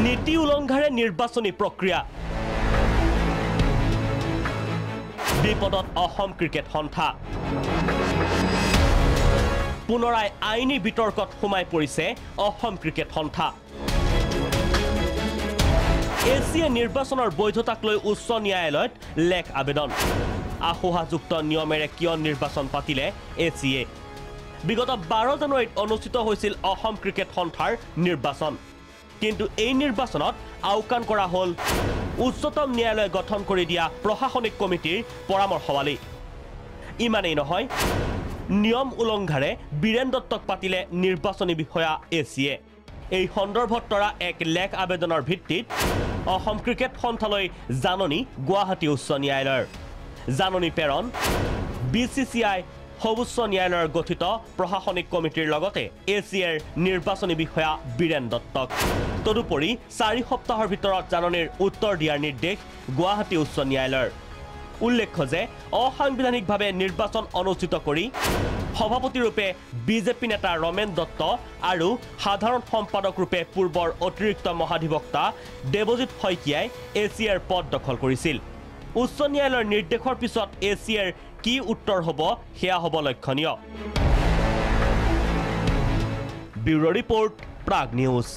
নীতি উলংঘাৰে নিৰ্বাচনী প্ৰক্ৰিয়া বিপদত অসম ক্ৰিকেট সন্থা পুনৰাই আইনী বিতৰ্কত সোমাই পৰিছে অসম ক্ৰিকেট সন্থা এছিয়ে নিৰ্বাচনৰ বৈধতাক লৈ উচ্চ ন্যায়ালয়ত লেখ আবেদন আহোহাযুক্ত নিয়মেৰে কিয় নিৰ্বাচন পাতিলে এছিয়ে বিগত 12 জানুৱাৰীত অনুষ্ঠিত হৈছিল অসম ক্ৰিকেট সন্থাৰ নিৰ্বাচন কিন্তু এই নিৰ্বাচনত আওকাণ কৰা হল উচ্চতম ন্যায়ালয় গঠন কৰি দিয়া প্ৰশাসনিক কমিটিৰ পৰামৰ্শৱালী ইমানেই নহয় নিয়ম উলংঘাৰে বীৰেন দত্তক পাতিলে নিৰ্বাচনী বিষয়া এছিয়ে এই সন্দৰ্ভত তৰা এক লেখ আবেদনৰ ভিত্তিত অসম ক্ৰিকেট সন্থালৈ জাননী গুৱাহাটী উচ্চ ন্যায়ালয়ৰ জাননী প্ৰেৰণ বিসিসিআই সৰ্বোচ্চ ন্যায়ালয়ৰ গঠিত প্ৰশাসনিক কমিটিৰ লগতে এছিয়েৰ নিৰ্বাচনী বিষয়া বীৰেন দত্তক তদুপৰি 4 সপ্তাহৰ ভিতৰত জাননীৰ উত্তৰ দিয়াৰ নিৰ্দেশ গুৱাহাটী উচ্চ ন্যায়ালয়ৰ উল্লেখ্য যে অসাংবিধানিকভাৱে নিৰ্বাচন অনুষ্ঠিত কৰি সভাপতি ৰূপে বিজেপি নেতা ৰমেন দত্ত আৰু সাধাৰণ সম্পাদক ৰূপে পূৰ্বৰ অতিৰিক্ত মহাধিবক্তা দেৱজিৎ শইকীয়াই এছিয়েৰ পদ দখল কৰিছিল উচ্চ ন্যায়ালয়ৰ নিৰ্দেশৰ পিছত এছিয়েৰ কি উত্তৰ হ'ব সেয়া হ'ব লক্ষণীয় ব্যুৰো ৰিপৰ্ট প্ৰাগ নিউজ